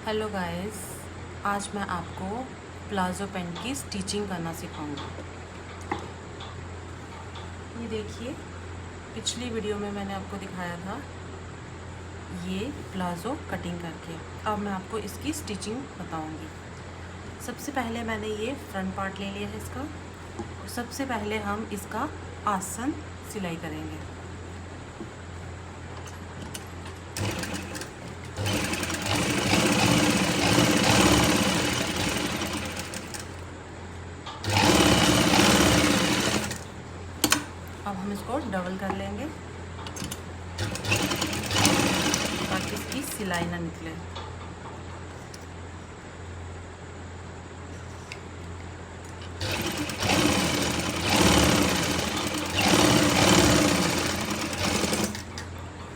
Hello guys, आज मैं आपको प्लाज़ो पैंट की स्टिचिंग करना सिखाऊंगी। ये देखिए, पिछली वीडियो में मैंने आपको दिखाया था ये प्लाज़ो कटिंग करके। अब मैं आपको इसकी स्टिचिंग बताऊंगी। सबसे पहले मैंने ये फ्रंट पार्ट ले लिया है इसका। सबसे पहले हम इसका आसन सिलाई करेंगे। अब हम इसको डबल कर लेंगे ताकि इसकी सिलाई ना निकले।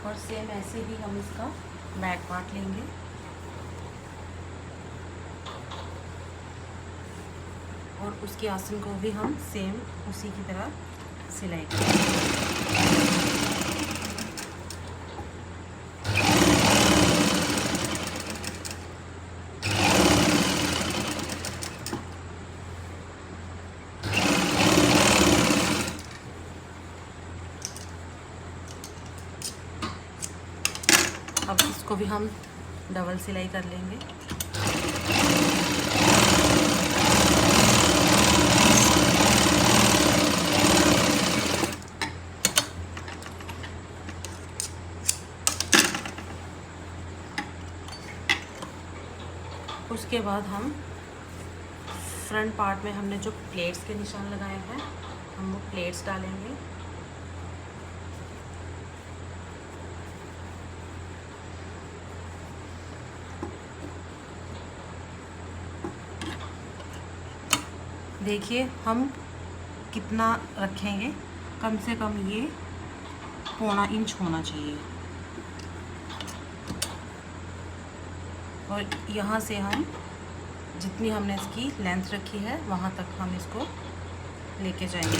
और सेम ऐसे ही हम इसका बैक पार्ट लेंगे। और उसके आसन को भी हम सेम उसी की तरह सिलाई करेंगे। अब इसको भी हम डबल सिलाई कर लेंगे। उसके बाद हम फ्रंट पार्ट में हमने जो प्लेट्स के निशान लगाए हैं, हम वो प्लेट्स डालेंगे। देखिए हम कितना रखेंगे, कम से कम ये 1.25 इंच होना चाहिए। और यहाँ से हम जितनी हमने इसकी लेंथ रखी है वहाँ तक हम इसको लेके जाएंगे।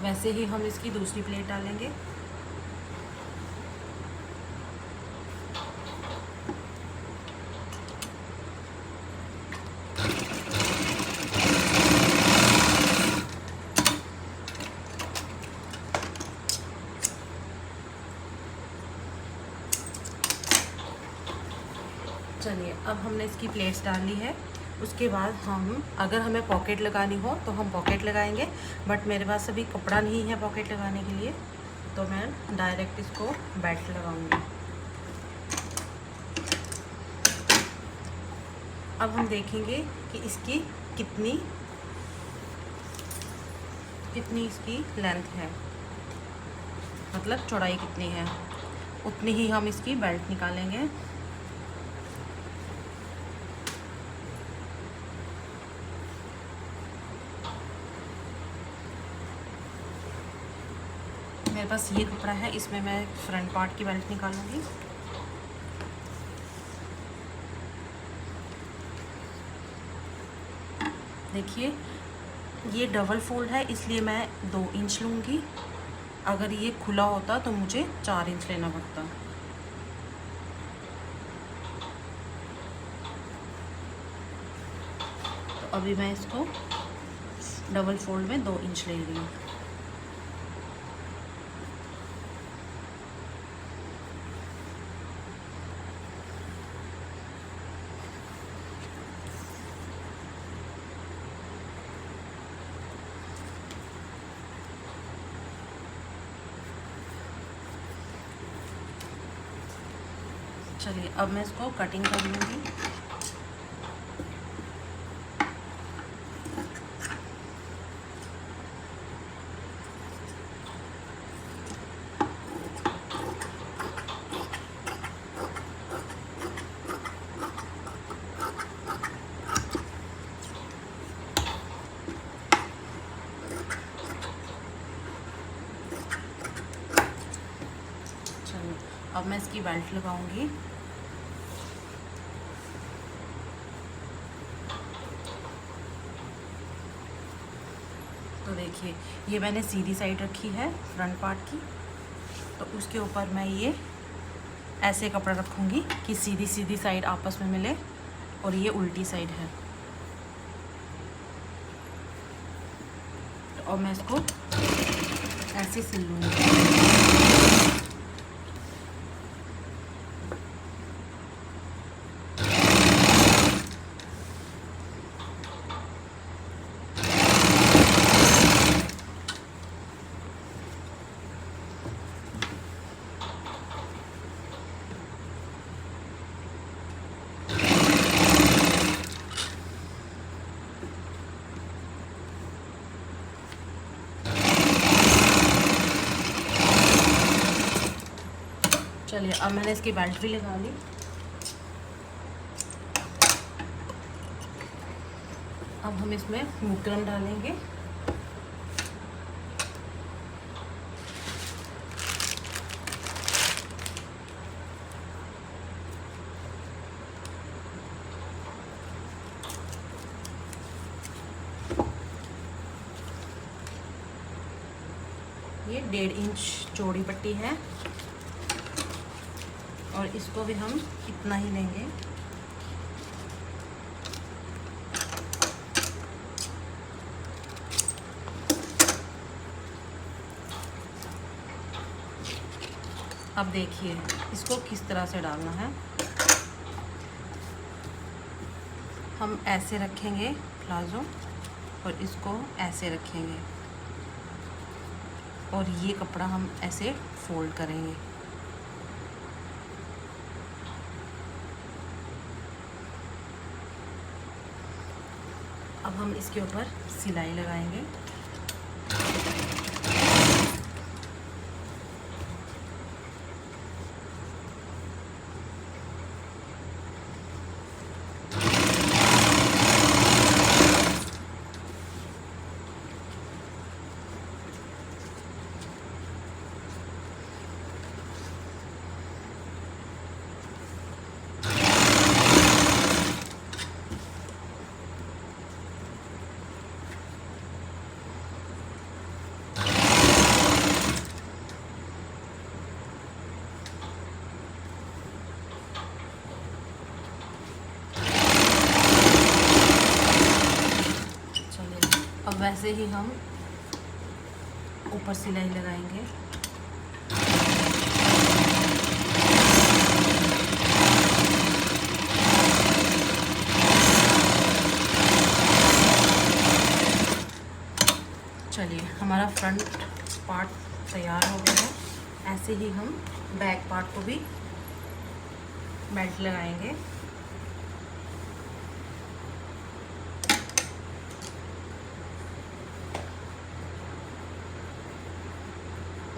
वैसे ही हम इसकी दूसरी प्लेट डालेंगे। चलिए, अब हमने इसकी प्लेट्स डाल ली है। उसके बाद हम अगर हमें पॉकेट लगानी हो तो हम पॉकेट लगाएंगे, बट मेरे पास अभी कपड़ा नहीं है पॉकेट लगाने के लिए, तो मैं डायरेक्ट इसको बेल्ट लगाऊंगी। अब हम देखेंगे कि इसकी कितनी इसकी लेंथ है, मतलब चौड़ाई कितनी है, उतनी ही हम इसकी बेल्ट निकालेंगे। मेरे पास ये कपड़ा है, इसमें मैं फ्रंट पार्ट की बेल्ट निकालूंगी। देखिए ये डबल फोल्ड है, इसलिए मैं 2 इंच लूँगी। अगर ये खुला होता तो मुझे 4 इंच लेना पड़ता। तो अभी मैं इसको डबल फोल्ड में 2 इंच ले रही हूँ। चलिए, अब मैं इसको कटिंग कर लूँगी। चलिए, अब मैं इसकी बेल्ट लगाऊंगी। तो देखिए ये मैंने सीधी साइड रखी है फ्रंट पार्ट की, तो उसके ऊपर मैं ये ऐसे कपड़ा रखूँगी कि सीधी सीधी साइड आपस में मिले, और ये उल्टी साइड है। और मैं इसको ऐसे सिल लूँगी। चलिए अब मैंने इसकी बेल्ट भी लगा ली। अब हम इसमें बुकरम डालेंगे। ये 1.5 इंच चौड़ी पट्टी है, और इसको भी हम इतना ही लेंगे। अब देखिए इसको किस तरह से डालना है। हम ऐसे रखेंगे प्लाजो, और इसको ऐसे रखेंगे, और ये कपड़ा हम ऐसे फोल्ड करेंगे। अब हम इसके ऊपर सिलाई लगाएंगे। अब वैसे ही हम ऊपर सिलाई लगाएंगे। चलिए हमारा फ्रंट पार्ट तैयार हो गया है। ऐसे ही हम बैक पार्ट को भी बेल्ट लगाएंगे।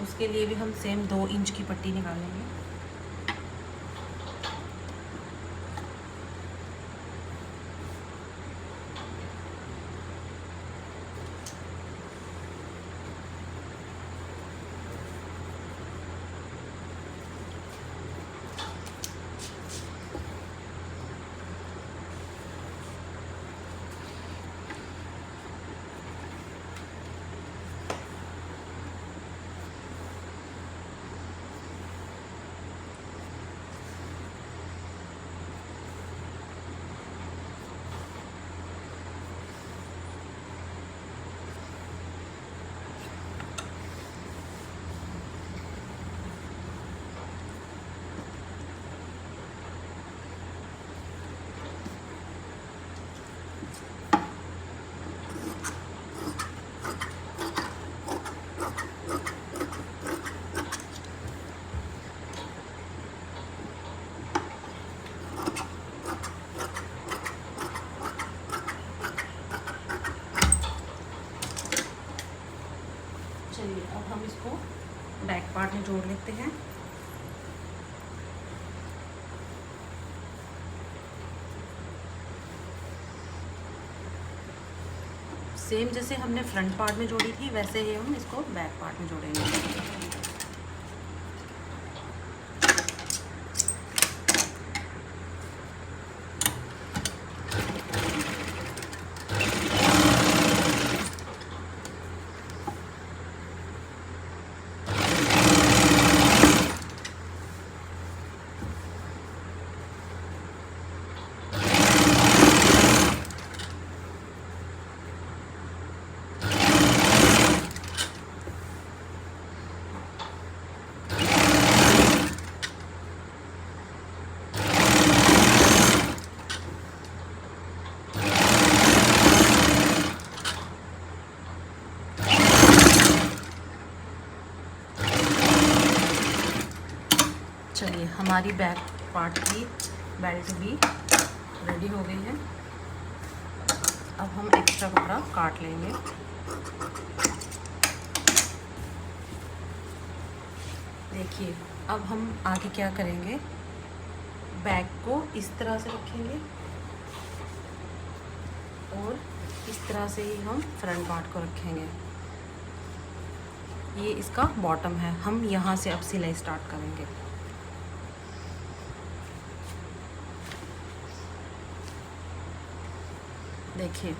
उसके लिए भी हम सेम 2 इंच की पट्टी निकालेंगे। चलिए अब हम इसको बैक पार्ट में जोड़ लेते हैं। सेम जैसे हमने फ्रंट पार्ट में जोड़ी थी वैसे ही हम इसको बैक पार्ट में जोड़ेंगे। हमारी बैक पार्ट की बेल्ट भी रेडी हो गई है। अब हम एक्स्ट्रा कपड़ा काट लेंगे। देखिए, अब हम आगे क्या करेंगे, बैक को इस तरह से रखेंगे और इस तरह से ही हम फ्रंट पार्ट को रखेंगे। ये इसका बॉटम है, हम यहाँ से अब सिलाई स्टार्ट करेंगे। देखिए,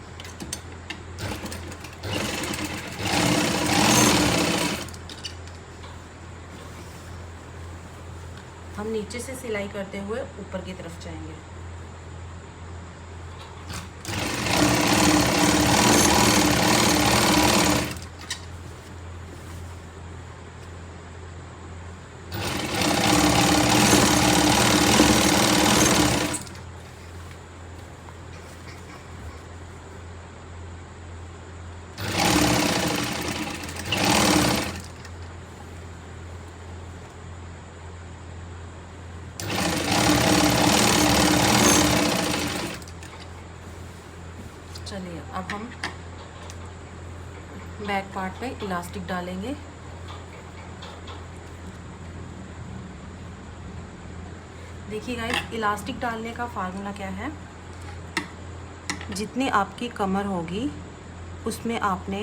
हम नीचे से सिलाई करते हुए ऊपर की तरफ जाएंगे। चलिए, अब हम बैक पार्ट पे इलास्टिक डालेंगे। देखिए गाइस, इलास्टिक डालने का फार्मूला क्या है, जितनी आपकी कमर होगी उसमें आपने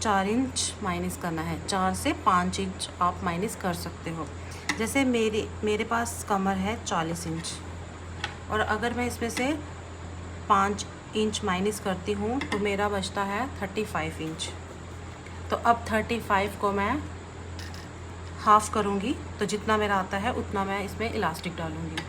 4 इंच माइनस करना है। 4 से 5 इंच आप माइनस कर सकते हो। जैसे मेरे पास कमर है 40 इंच, और अगर मैं इसमें से 5 इंच माइनस करती हूँ तो मेरा बचता है 35 इंच। तो अब 35 को मैं हाफ़ करूँगी, तो जितना मेरा आता है उतना मैं इसमें इलास्टिक डालूँगी।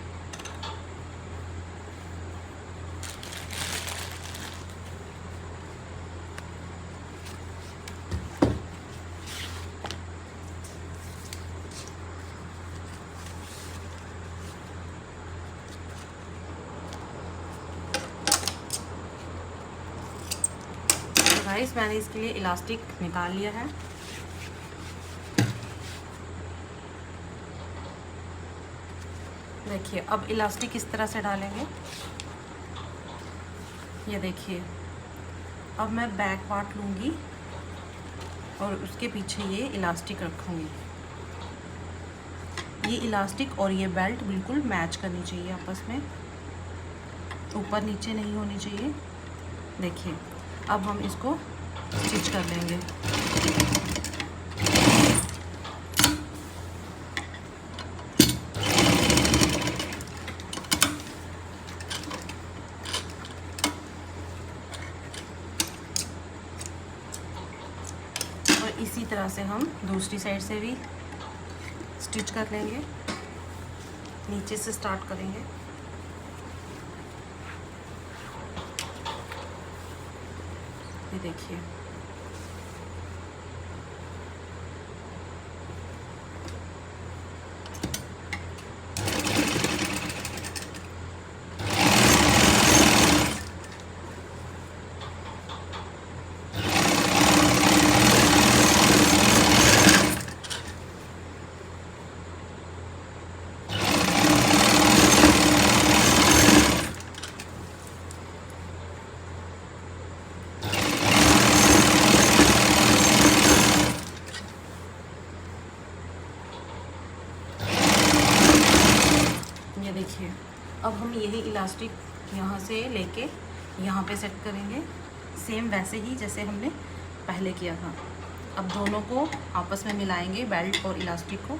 गाइस, मैंने इसके लिए इलास्टिक निकाल लिया है। देखिए, अब इलास्टिक इस तरह से डालेंगे। ये देखिए, अब मैं बैक पार्ट लूँगी और उसके पीछे ये इलास्टिक रखूँगी। ये इलास्टिक और ये बेल्ट बिल्कुल मैच करनी चाहिए आपस में, ऊपर नीचे नहीं होनी चाहिए। देखिए, अब हम इसको स्टिच कर लेंगे। और इसी तरह से हम दूसरी साइड से भी स्टिच कर लेंगे। नीचे से स्टार्ट करेंगे। ये देखिए, देखिए, अब हम यही इलास्टिक यहाँ से लेके यहाँ पे सेट करेंगे, सेम वैसे ही जैसे हमने पहले किया था। अब दोनों को आपस में मिलाएंगे, बेल्ट और इलास्टिक को,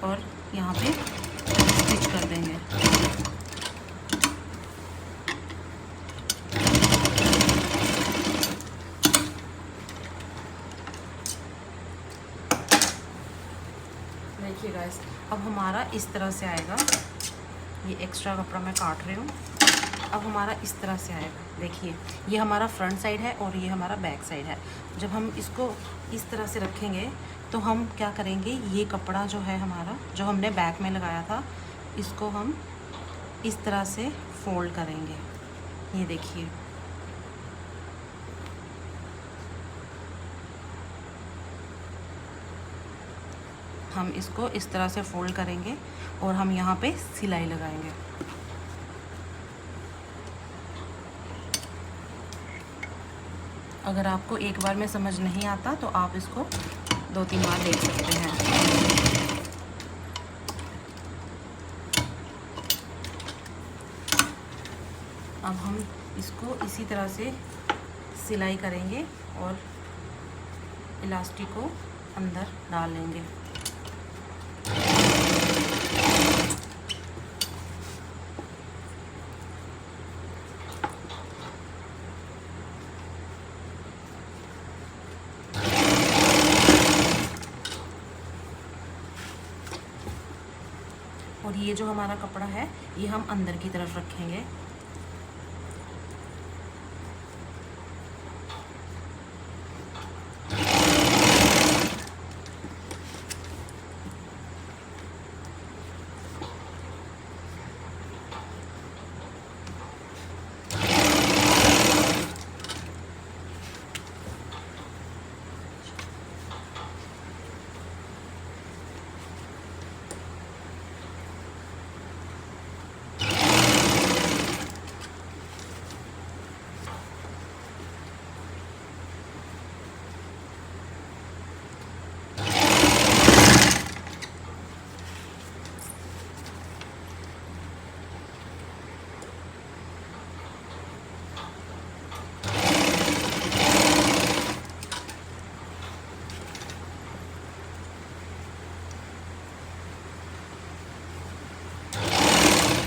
और यहाँ पे स्टिच कर देंगे। देखिए गाइस, अब हमारा इस तरह से आएगा। ये एक्स्ट्रा कपड़ा मैं काट रही हूँ। अब हमारा इस तरह से आएगा। देखिए, ये हमारा फ्रंट साइड है और ये हमारा बैक साइड है। जब हम इसको इस तरह से रखेंगे तो हम क्या करेंगे, ये कपड़ा जो है हमारा, जो हमने बैक में लगाया था, इसको हम इस तरह से फोल्ड करेंगे। ये देखिए, हम इसको इस तरह से फोल्ड करेंगे और हम यहाँ पे सिलाई लगाएंगे। अगर आपको एक बार में समझ नहीं आता तो आप इसको 2-3 बार देख सकते हैं। अब हम इसको इसी तरह से सिलाई करेंगे और इलास्टिक को अंदर डाल लेंगे। और ये जो हमारा कपड़ा है ये हम अंदर की तरफ रखेंगे।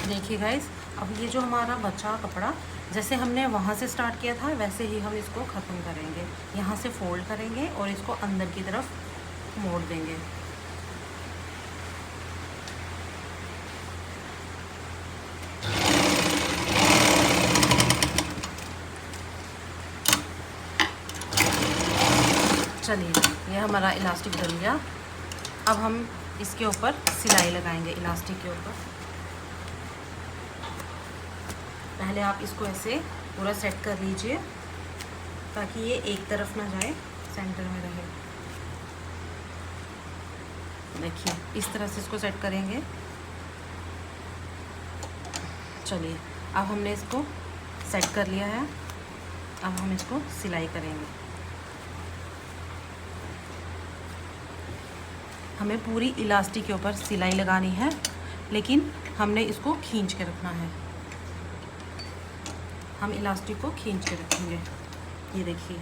देखिए गाइस, अब ये जो हमारा बचा कपड़ा, जैसे हमने वहाँ से स्टार्ट किया था वैसे ही हम इसको ख़त्म करेंगे। यहाँ से फोल्ड करेंगे और इसको अंदर की तरफ मोड़ देंगे। चलिए, ये हमारा इलास्टिक डल गया। अब हम इसके ऊपर सिलाई लगाएंगे इलास्टिक के ऊपर। पहले आप इसको ऐसे पूरा सेट कर लीजिए ताकि ये एक तरफ ना जाए, सेंटर में रहे। देखिए, इस तरह से इसको सेट करेंगे। चलिए, अब हमने इसको सेट कर लिया है। अब हम इसको सिलाई करेंगे। हमें पूरी इलास्टिक के ऊपर सिलाई लगानी है, लेकिन हमने इसको खींच के रखना है। हम इलास्टिक को खींच के रखेंगे। ये देखिए,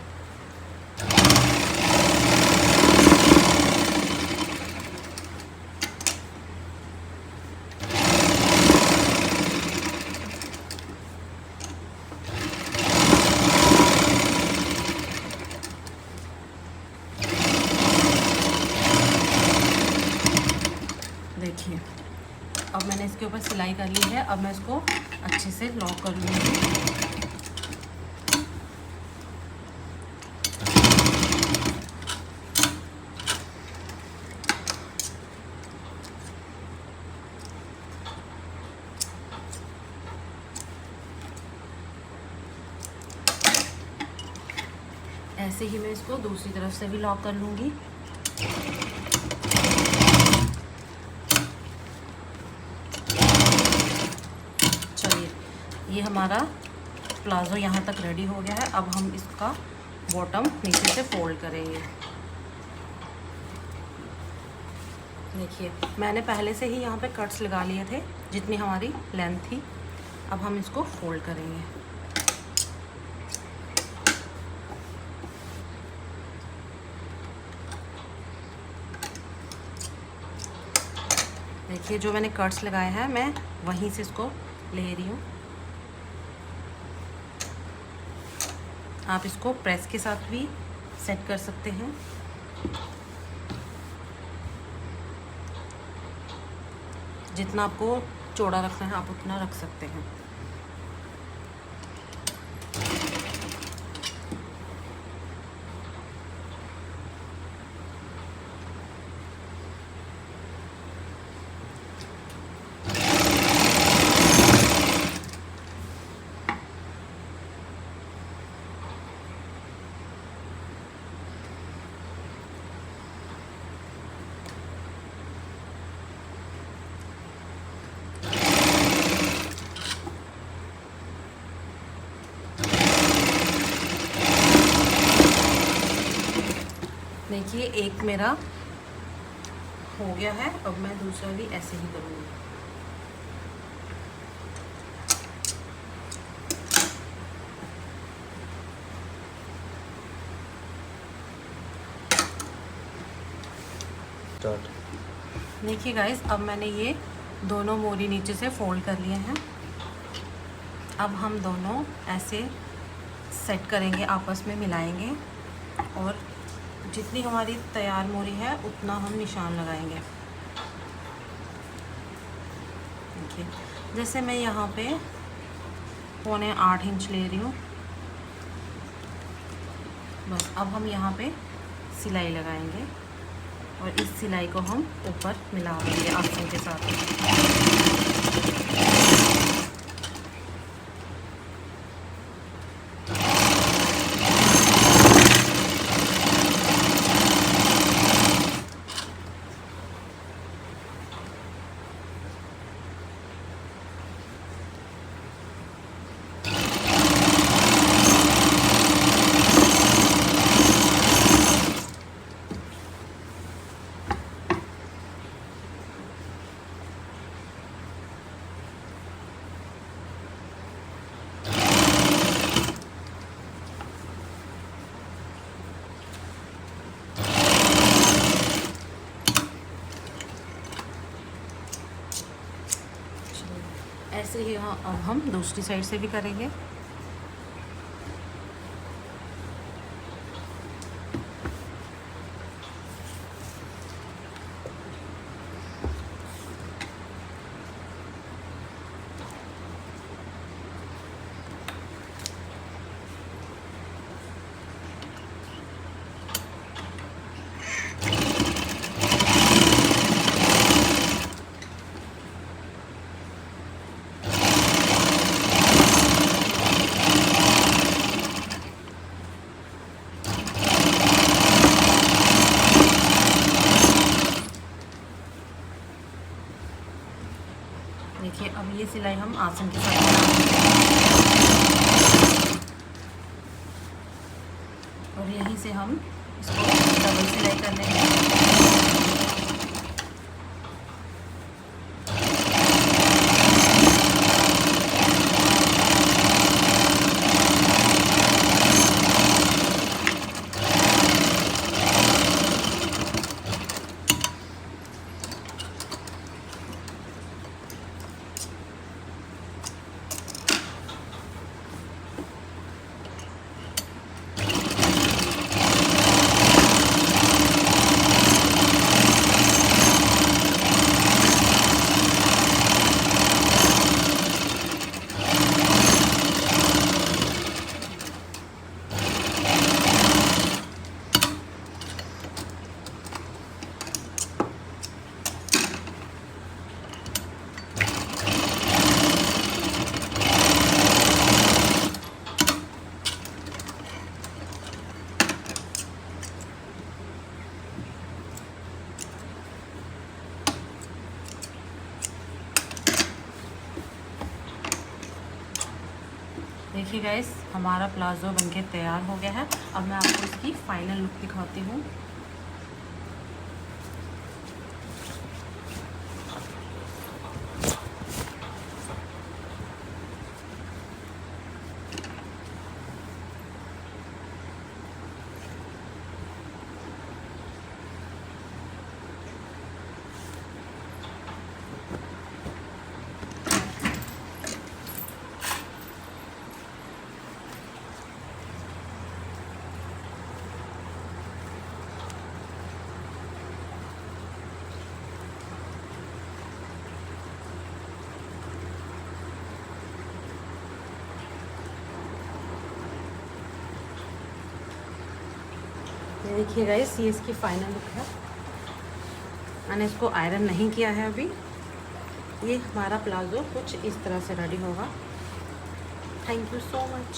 देखिए अब मैंने इसके ऊपर सिलाई कर ली है। अब मैं इसको अच्छे से लॉक कर लूँगी। ऐसे ही मैं इसको दूसरी तरफ से भी लॉक कर लूँगी। चलिए, ये हमारा प्लाज़ो यहाँ तक रेडी हो गया है। अब हम इसका बॉटम नीचे से फोल्ड करेंगे। देखिए, मैंने पहले से ही यहाँ पे कट्स लगा लिए थे जितनी हमारी लेंथ थी। अब हम इसको फोल्ड करेंगे। देखिए, जो मैंने कट्स लगाए हैं मैं वहीं से इसको ले रही हूँ। आप इसको प्रेस के साथ भी सेट कर सकते हैं। जितना आपको चौड़ा रखना है आप उतना रख सकते हैं। देखिए एक मेरा हो गया है, अब मैं दूसरा भी ऐसे ही करूँगी। देखिए गाइस, अब मैंने ये दोनों मोरी नीचे से फोल्ड कर लिए हैं। अब हम दोनों ऐसे सेट करेंगे, आपस में मिलाएंगे और जितनी हमारी तैयार मोरी है उतना हम निशान लगाएंगे। देखिए जैसे मैं यहाँ पे 7.25 इंच ले रही हूँ। बस अब हम यहाँ पे सिलाई लगाएंगे और इस सिलाई को हम ऊपर मिला देंगे आस्तीन के साथ। ऐसे ही हाँ, अब हम दूसरी साइड से भी करेंगे। देखिए अब ये सिलाई हम आसन के साथ और यहीं से हम इसको डबल सिलाई कर लेंगे। देखिए गाइस, हमारा प्लाज़ो बनके तैयार हो गया है। अब मैं आपको इसकी फाइनल लुक दिखाती हूँ। ये देखिए गाइस, ये इसकी फाइनल लुक है। मैंने इसको आयरन नहीं किया है अभी। ये हमारा प्लाज़ो कुछ इस तरह से रेडी होगा। Thank you so much.